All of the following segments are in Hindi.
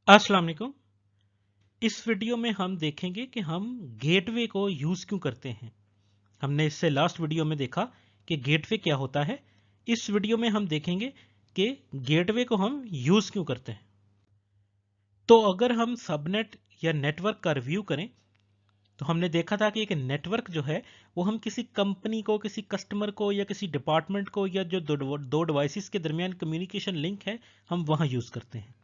अस्सलाम वालेकुम। इस वीडियो में हम देखेंगे कि हम गेटवे को यूज़ क्यों करते हैं। हमने इससे लास्ट वीडियो में देखा कि गेटवे क्या होता है। इस वीडियो में हम देखेंगे कि गेटवे को हम यूज़ क्यों करते हैं। तो अगर हम सबनेट या नेटवर्क का रिव्यू करें तो हमने देखा था कि एक नेटवर्क जो है वो हम किसी कंपनी को, किसी कस्टमर को या किसी डिपार्टमेंट को या जो दो डिवाइसेस के दरमियान कम्युनिकेशन लिंक है हम वहाँ यूज़ करते हैं।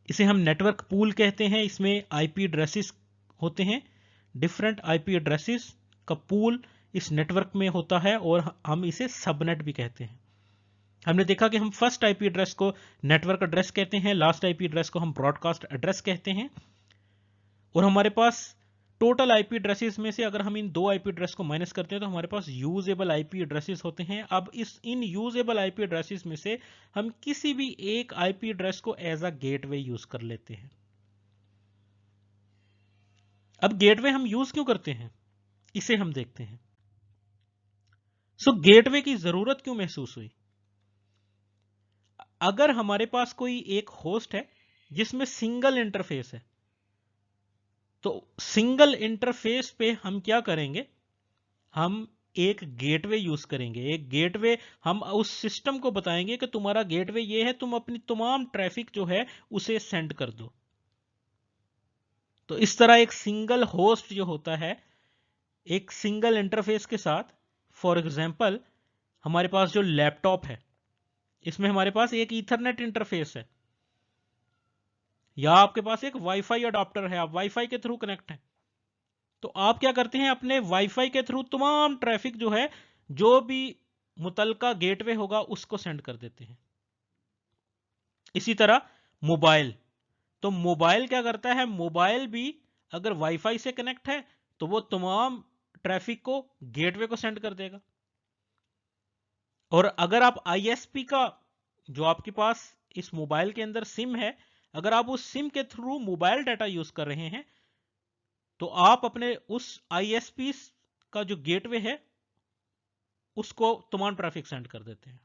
इसे हम नेटवर्क पूल कहते हैं। इसमें आईपी एड्रेसेस होते हैं, डिफरेंट आईपी एड्रेसेस का पूल इस नेटवर्क में होता है और हम इसे सबनेट भी कहते हैं। हमने देखा कि हम फर्स्ट आईपी एड्रेस को नेटवर्क एड्रेस कहते हैं, लास्ट आईपी एड्रेस को हम ब्रॉडकास्ट एड्रेस कहते हैं। और हमारे पास टोटल आईपी एड्रेसेस में से अगर हम इन दो आईपी एड्रेस को माइनस करते हैं तो हमारे पास यूजेबल आईपी एड्रेसेस होते हैं। अब इन यूजेबल आईपी एड्रेसेस में से हम किसी भी एक आईपी एड्रेस को एज अ गेटवे यूज कर लेते हैं। अब गेटवे हम यूज क्यों करते हैं इसे हम देखते हैं। गेटवे की जरूरत क्यों महसूस हुई। अगर हमारे पास कोई एक होस्ट है जिसमें सिंगल इंटरफेस है तो सिंगल इंटरफेस पे हम क्या करेंगे, हम एक गेटवे यूज करेंगे। एक गेटवे हम उस सिस्टम को बताएंगे कि तुम्हारा गेटवे ये है, तुम अपनी तमाम ट्रैफिक जो है उसे सेंड कर दो। तो इस तरह एक सिंगल होस्ट जो होता है एक सिंगल इंटरफेस के साथ, फॉर एग्जांपल हमारे पास जो लैपटॉप है इसमें हमारे पास एक ईथरनेट इंटरफेस है या आपके पास एक वाईफाई अडॉप्टर है, आप वाईफाई के थ्रू कनेक्ट है। तो आप क्या करते हैं, अपने वाईफाई के थ्रू तमाम ट्रैफिक जो है जो भी मुतलका गेटवे होगा उसको सेंड कर देते हैं। इसी तरह मोबाइल, तो मोबाइल क्या करता है, मोबाइल भी अगर वाईफाई से कनेक्ट है तो वो तमाम ट्रैफिक को गेटवे को सेंड कर देगा। और अगर आप आईएसपी का जो आपके पास इस मोबाइल के अंदर सिम है, अगर आप उस सिम के थ्रू मोबाइल डाटा यूज कर रहे हैं तो आप अपने उस आईएसपी का जो गेटवे है उसको तमाम ट्रैफिक सेंड कर देते हैं।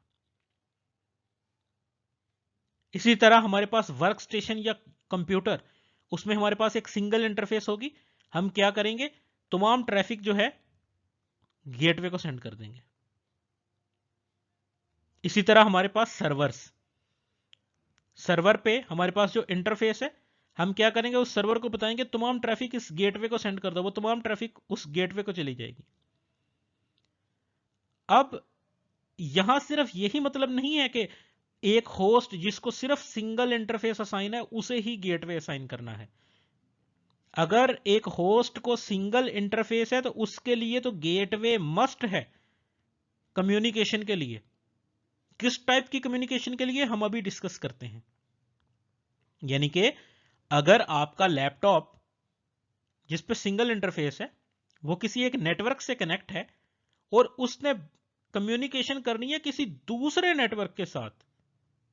इसी तरह हमारे पास वर्क स्टेशन या कंप्यूटर, उसमें हमारे पास एक सिंगल इंटरफेस होगी। हम क्या करेंगे, तमाम ट्रैफिक जो है गेटवे को सेंड कर देंगे। इसी तरह हमारे पास सर्वर पे हमारे पास जो इंटरफेस है, हम क्या करेंगे, उस सर्वर को बताएंगे तमाम ट्रैफिक इस गेटवे को सेंड कर दो, वो तमाम ट्रैफिक उस गेटवे को चली जाएगी। अब यहां सिर्फ यही मतलब नहीं है कि एक होस्ट जिसको सिर्फ सिंगल इंटरफेस असाइन है उसे ही गेटवे असाइन करना है। अगर एक होस्ट को सिंगल इंटरफेस है तो उसके लिए तो गेटवे मस्ट है कम्युनिकेशन के लिए। किस टाइप की कम्युनिकेशन के लिए हम अभी डिस्कस करते हैं। यानी कि अगर आपका लैपटॉप जिस पे सिंगल इंटरफेस है वो किसी एक नेटवर्क से कनेक्ट है और उसने कम्युनिकेशन करनी है किसी दूसरे नेटवर्क के साथ,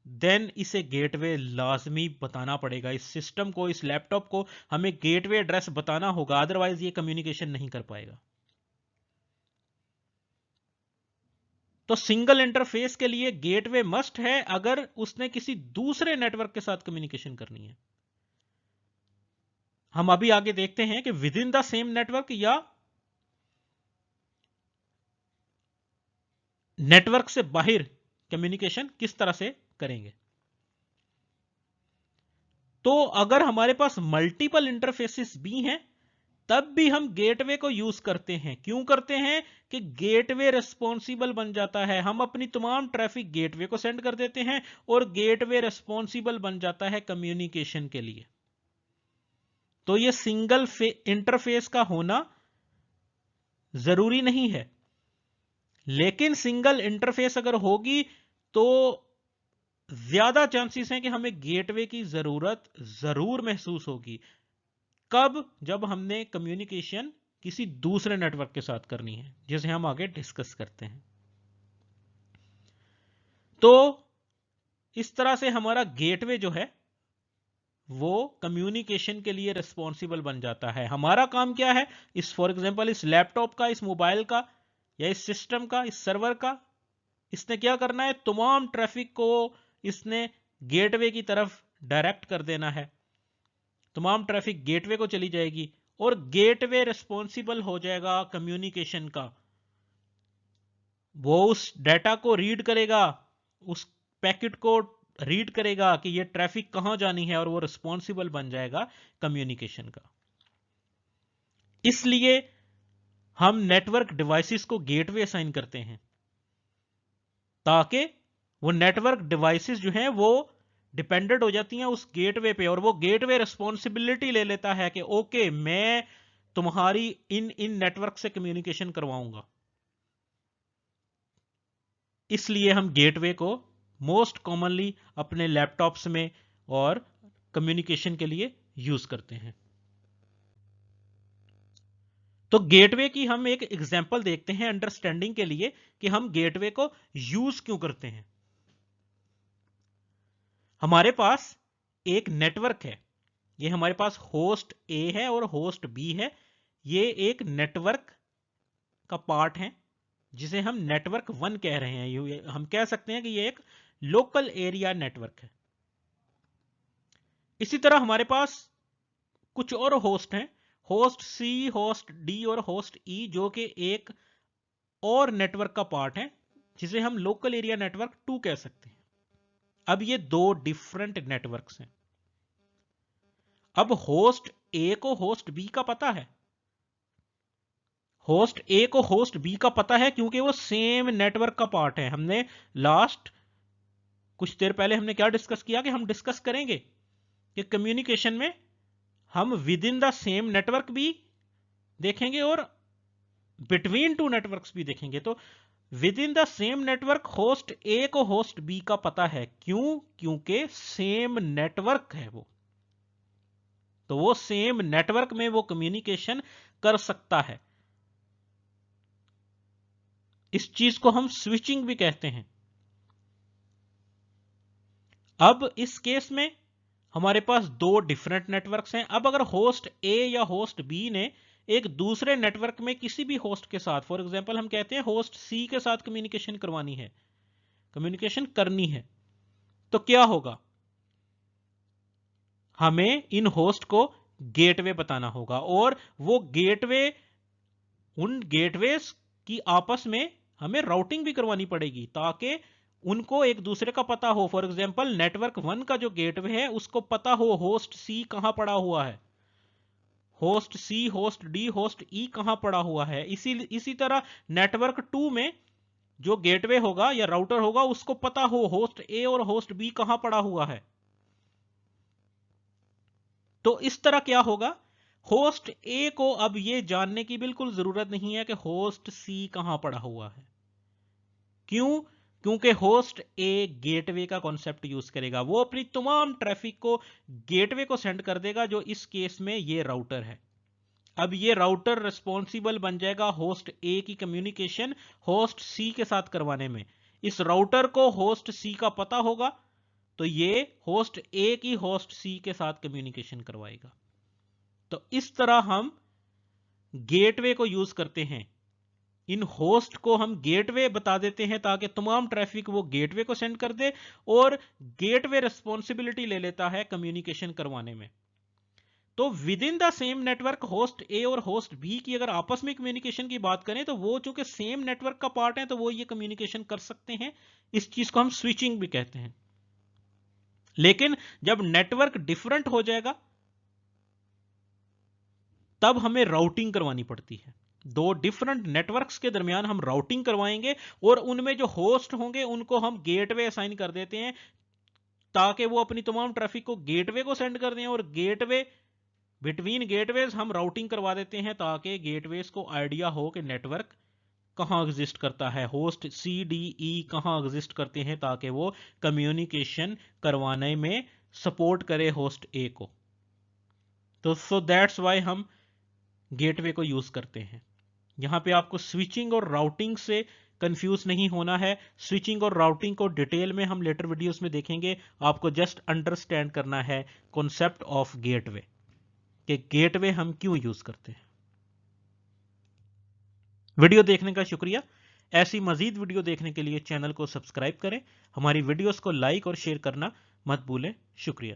देन इसे गेटवे लाजमी बताना पड़ेगा। इस सिस्टम को, इस लैपटॉप को हमें गेटवे एड्रेस बताना होगा, अदरवाइज ये कम्युनिकेशन नहीं कर पाएगा। तो सिंगल इंटरफेस के लिए गेटवे मस्ट है अगर उसने किसी दूसरे नेटवर्क के साथ कम्युनिकेशन करनी है। हम अभी आगे देखते हैं कि with in the same network या नेटवर्क से बाहर कम्युनिकेशन किस तरह से करेंगे। तो अगर हमारे पास मल्टीपल इंटरफेसेस भी हैं तब भी हम गेटवे को यूज करते हैं। क्यों करते हैं कि गेटवे रिस्पॉन्सिबल बन जाता है। हम अपनी तमाम ट्रैफिक गेटवे को सेंड कर देते हैं और गेटवे रिस्पॉन्सिबल बन जाता है कम्युनिकेशन के लिए। तो ये सिंगल इंटरफेस का होना जरूरी नहीं है, लेकिन सिंगल इंटरफेस अगर होगी तो ज्यादा चांसेस हैं कि हमें गेटवे की जरूरत जरूर महसूस होगी। कब, जब हमने कम्युनिकेशन किसी दूसरे नेटवर्क के साथ करनी है, जिसे हम आगे डिस्कस करते हैं। तो इस तरह से हमारा गेटवे जो है वो कम्युनिकेशन के लिए रिस्पॉन्सिबल बन जाता है। हमारा काम क्या है, इस फॉर एग्जांपल इस लैपटॉप का, इस मोबाइल का या इस सिस्टम का, इस सर्वर का, इसने क्या करना है, तमाम ट्रैफिक को इसने गेटवे की तरफ डायरेक्ट कर देना है, तमाम ट्रैफिक गेटवे को चली जाएगी और गेटवे रिस्पॉन्सिबल हो जाएगा कम्युनिकेशन का। वो उस डाटा को रीड करेगा, उस पैकेट को रीड करेगा कि ये ट्रैफिक कहां जानी है और वो रिस्पॉन्सिबल बन जाएगा कम्युनिकेशन का। इसलिए हम नेटवर्क डिवाइसेस को गेटवे असाइन करते हैं ताकि वो नेटवर्क डिवाइसेस जो हैं वो डिपेंडेंट हो जाती हैं उस गेटवे पे, और वो गेटवे रिस्पॉन्सिबिलिटी ले लेता है कि ओके मैं तुम्हारी इन नेटवर्क से कम्युनिकेशन करवाऊंगा। इसलिए हम गेटवे को मोस्ट कॉमनली अपने लैपटॉप्स में और कम्युनिकेशन के लिए यूज करते हैं। तो गेटवे की हम एक एग्जांपल देखते हैं अंडरस्टैंडिंग के लिए कि हम गेटवे को यूज क्यों करते हैं। हमारे पास एक नेटवर्क है, ये हमारे पास होस्ट ए है और होस्ट बी है। ये एक नेटवर्क का पार्ट है जिसे हम नेटवर्क 1 कह रहे हैं। हम कह सकते हैं कि ये एक लोकल एरिया नेटवर्क है। इसी तरह हमारे पास कुछ और होस्ट हैं, होस्ट सी, होस्ट डी और होस्ट ई, जो कि एक और नेटवर्क का पार्ट है जिसे हम लोकल एरिया नेटवर्क 2 कह सकते हैं। अब ये दो डिफरेंट नेटवर्क्स हैं। अब होस्ट ए को होस्ट बी का पता है, होस्ट ए को होस्ट बी का पता है क्योंकि वो सेम नेटवर्क का पार्ट है। हमने लास्ट कुछ देर पहले हमने क्या डिस्कस किया कि हम डिस्कस करेंगे कि कम्युनिकेशन में हम within the same network भी देखेंगे और बिटवीन टू नेटवर्क्स भी देखेंगे। तो within the same network host A को होस्ट बी का पता है। क्यों? क्योंकि सेम नेटवर्क है वो, तो वो सेम नेटवर्क में वो कम्युनिकेशन कर सकता है। इस चीज को हम स्विचिंग भी कहते हैं। अब इस केस में हमारे पास दो डिफरेंट नेटवर्क्स हैं। अब अगर होस्ट ए या होस्ट बी ने एक दूसरे नेटवर्क में किसी भी होस्ट के साथ, फॉर एग्जांपल हम कहते हैं होस्ट सी के साथ कम्युनिकेशन करवानी है, कम्युनिकेशन करनी है, तो क्या होगा? हमें इन होस्ट को गेटवे बताना होगा और वो गेटवे, उन गेटवेज की आपस में हमें राउटिंग भी करवानी पड़ेगी ताकि उनको एक दूसरे का पता हो। फॉर एग्जांपल नेटवर्क 1 का जो गेटवे है उसको पता हो होस्ट सी कहां पड़ा हुआ है, होस्ट सी, होस्ट डी, होस्ट ई कहां पड़ा हुआ है। इसी तरह नेटवर्क 2 में जो गेटवे होगा या राउटर होगा उसको पता हो होस्ट ए और होस्ट बी कहां पड़ा हुआ है। तो इस तरह क्या होगा, होस्ट ए को अब यह जानने की बिल्कुल जरूरत नहीं है कि होस्ट सी कहां पड़ा हुआ है। क्यों? क्योंकि होस्ट ए गेटवे का कॉन्सेप्ट यूज करेगा, वो अपनी तमाम ट्रैफिक को गेटवे को सेंड कर देगा, जो इस केस में ये राउटर है। अब ये राउटर रिस्पॉन्सिबल बन जाएगा होस्ट ए की कम्युनिकेशन होस्ट सी के साथ करवाने में। इस राउटर को होस्ट सी का पता होगा तो ये होस्ट ए की होस्ट सी के साथ कम्युनिकेशन करवाएगा। तो इस तरह हम गेटवे को यूज करते हैं। इन होस्ट को हम गेटवे बता देते हैं ताकि तमाम ट्रैफिक वो गेटवे को सेंड कर दे और गेटवे रिस्पॉन्सिबिलिटी ले लेता है कम्युनिकेशन करवाने में। तो within the same network host A और होस्ट बी की अगर आपस में कम्युनिकेशन की बात करें तो वो चूंकि सेम नेटवर्क का पार्ट है तो वो ये कम्युनिकेशन कर सकते हैं। इस चीज को हम स्विचिंग भी कहते हैं। लेकिन जब नेटवर्क डिफरेंट हो जाएगा तब हमें राउटिंग करवानी पड़ती है। दो डिफरेंट नेटवर्क्स के दरमियान हम राउटिंग करवाएंगे और उनमें जो होस्ट होंगे उनको हम गेटवे असाइन कर देते हैं ताकि वो अपनी तमाम ट्रैफिक को गेटवे को सेंड कर दें और गेटवे बिटवीन गेटवेज हम राउटिंग करवा देते हैं ताकि गेटवेज को आइडिया हो कि नेटवर्क कहां एग्जिस्ट करता है, होस्ट सी डी ई कहां एग्जिस्ट करते हैं ताकि वो कम्युनिकेशन करवाने में सपोर्ट करे होस्ट ए को। तो सो दैट्स वाई हम गेटवे को यूज करते हैं। यहां पे आपको स्विचिंग और राउटिंग से कंफ्यूज नहीं होना है। स्विचिंग और राउटिंग को डिटेल में हम लेटर वीडियोस में देखेंगे। आपको जस्ट अंडरस्टैंड करना है कॉन्सेप्ट ऑफ गेटवे, कि गेटवे हम क्यों यूज करते हैं। वीडियो देखने का शुक्रिया। ऐसी मजीद वीडियो देखने के लिए चैनल को सब्सक्राइब करें, हमारी वीडियोस को लाइक और शेयर करना मत भूलें। शुक्रिया।